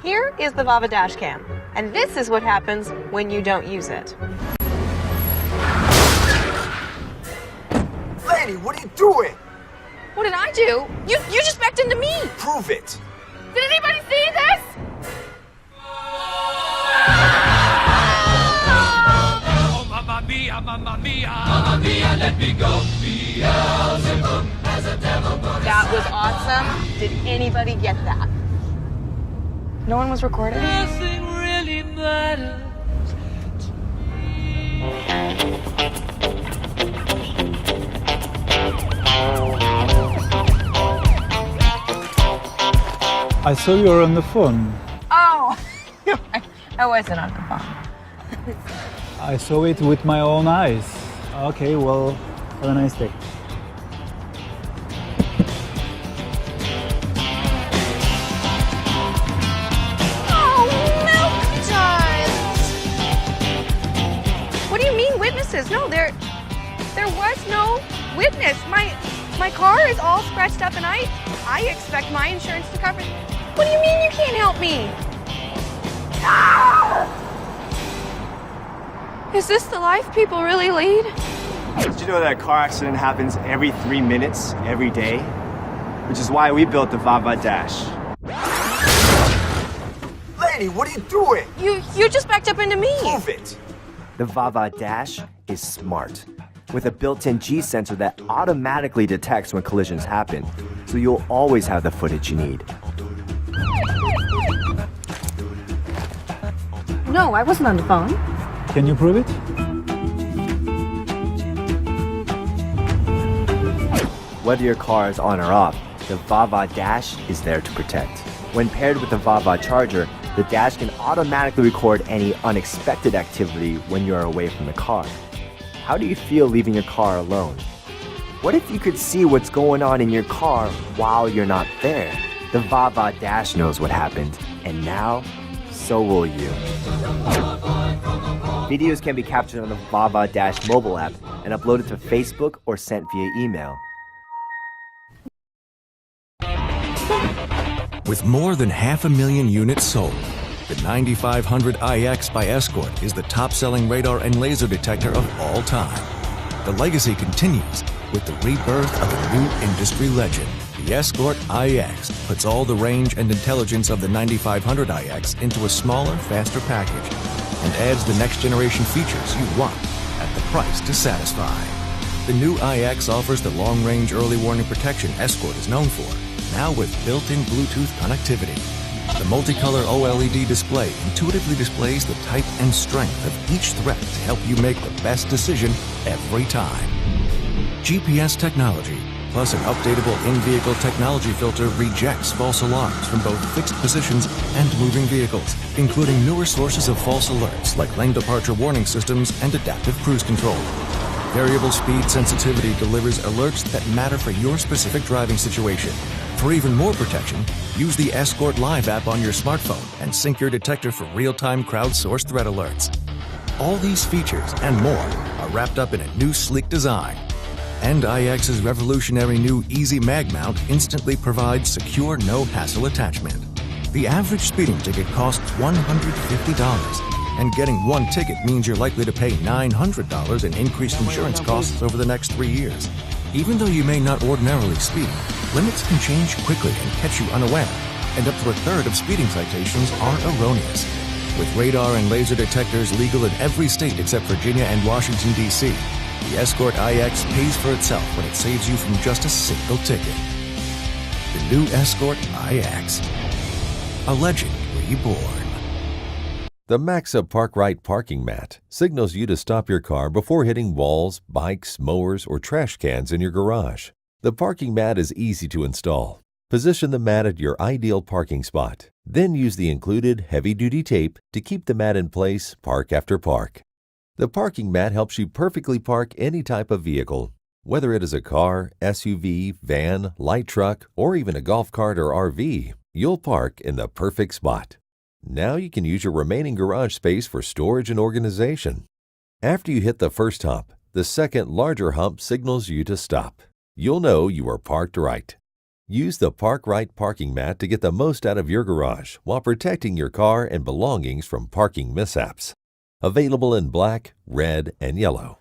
Here is the VAVA Dashcam, and this is what happens when you don't use it. Lady, what are you doing? What did I do? You just backed into me! Prove it! Did anybody see this? Oh, mamma mia, mamma mia. Mamma mia, let me go. Beelzebub has a devil put That was awesome. Did anybody get that? No one was recording? Nothing really matters to me. I saw you were on the phone. Oh, I wasn't on the phone. I saw it with my own eyes. Okay, well, have a nice day. What do you mean witnesses? No, there was no witness. My car is all scratched up and I expect my insurance to cover it. What do you mean you can't help me? Is this the life people really lead? Did you know that a car accident happens every 3 minutes, every day? Which is why we built the VAVA Dash. Lady, what are you doing? You just backed up into me. Prove it! The VAVA Dash is smart, with a built-in G sensor that automatically detects when collisions happen, so you'll always have the footage you need. No, I wasn't on the phone. Can you prove it? Whether your car is on or off, the VAVA Dash is there to protect. When paired with the VAVA charger, the dash can automatically record any unexpected activity when you are away from the car. How do you feel leaving your car alone? What if you could see what's going on in your car while you're not there? The VAVA Dash knows what happened, and now, so will you. Videos can be captured on the VAVA Dash mobile app and uploaded to Facebook or sent via email. With more than 500,000 units sold, the 9500 IX by ESCORT is the top-selling radar and laser detector of all time. The legacy continues with the rebirth of a new industry legend. The ESCORT IX puts all the range and intelligence of the 9500 IX into a smaller, faster package and adds the next-generation features you want at the price to satisfy. The new IX offers the long-range early warning protection ESCORT is known for, now with built-in Bluetooth connectivity. The multicolor OLED display intuitively displays the type and strength of each threat to help you make the best decision every time. GPS technology, plus an updatable in-vehicle technology filter rejects false alarms from both fixed positions and moving vehicles, including newer sources of false alerts like lane departure warning systems and adaptive cruise control. Variable speed sensitivity delivers alerts that matter for your specific driving situation. For even more protection, use the ESCORT Live app on your smartphone and sync your detector for real-time crowdsourced threat alerts. All these features and more are wrapped up in a new sleek design. And IX's revolutionary new Easy Mag Mount instantly provides secure, no-hassle attachment. The average speeding ticket costs $150. And getting one ticket means you're likely to pay $900 in increased insurance costs over the next 3 years. Even though you may not ordinarily speed, limits can change quickly and catch you unaware, and up to a third of speeding citations are erroneous. With radar and laser detectors legal in every state except Virginia and Washington, D.C., the ESCORT IX pays for itself when it saves you from just a single ticket. The new ESCORT IX. A legend reborn. The MAXSA Park Right parking mat signals you to stop your car before hitting walls, bikes, mowers, or trash cans in your garage. The parking mat is easy to install. Position the mat at your ideal parking spot. Then use the included heavy-duty tape to keep the mat in place park after park. The parking mat helps you perfectly park any type of vehicle. Whether it is a car, SUV, van, light truck, or even a golf cart or RV, you'll park in the perfect spot. Now you can use your remaining garage space for storage and organization. After you hit the first hump, the second larger hump signals you to stop. You'll know you are parked right. Use the FRiEQ parking mat to get the most out of your garage while protecting your car and belongings from parking mishaps. Available in black, red, and yellow.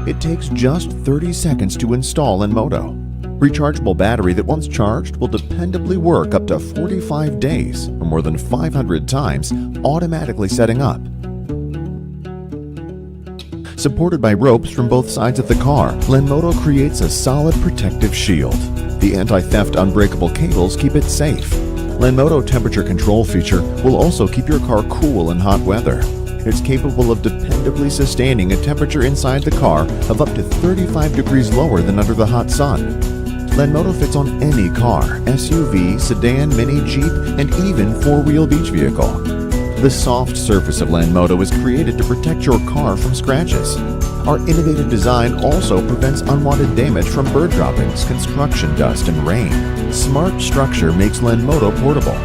It takes just 30 seconds to install Enmoto. Rechargeable battery that once charged will dependably work up to 45 days or more than 500 times, automatically setting up. Supported by ropes from both sides of the car, Enmoto creates a solid protective shield. The anti-theft unbreakable cables keep it safe. Enmoto temperature control feature will also keep your car cool in hot weather. It's capable of dependably sustaining a temperature inside the car of up to 35 degrees lower than under the hot sun. Enmoto fits on any car, SUV, sedan, mini, Jeep, and even four-wheel beach vehicle. The soft surface of Enmoto is created to protect your car from scratches. Our innovative design also prevents unwanted damage from bird droppings, construction dust, and rain. Smart structure makes Enmoto portable.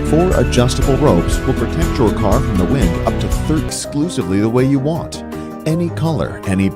4 adjustable ropes will protect your car from the wind up to 30 exclusively the way you want. Any color, any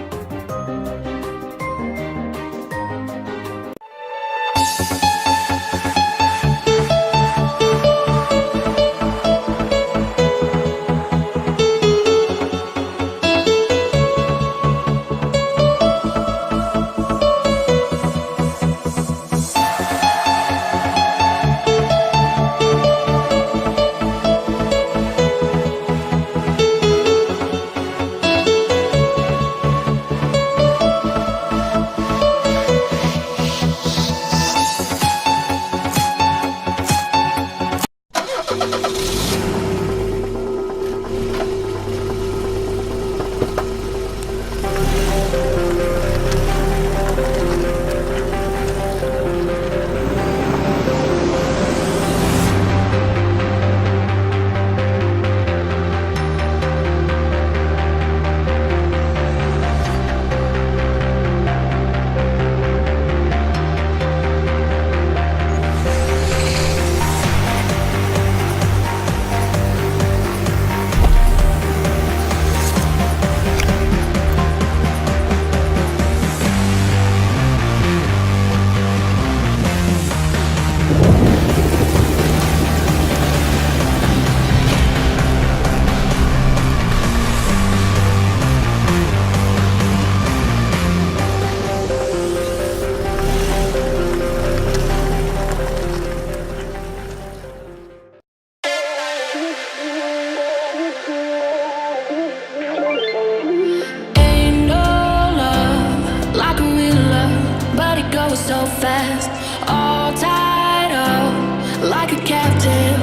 so fast, all tied up like a captive.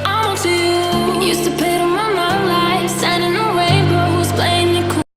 I'm on to you. Used to pay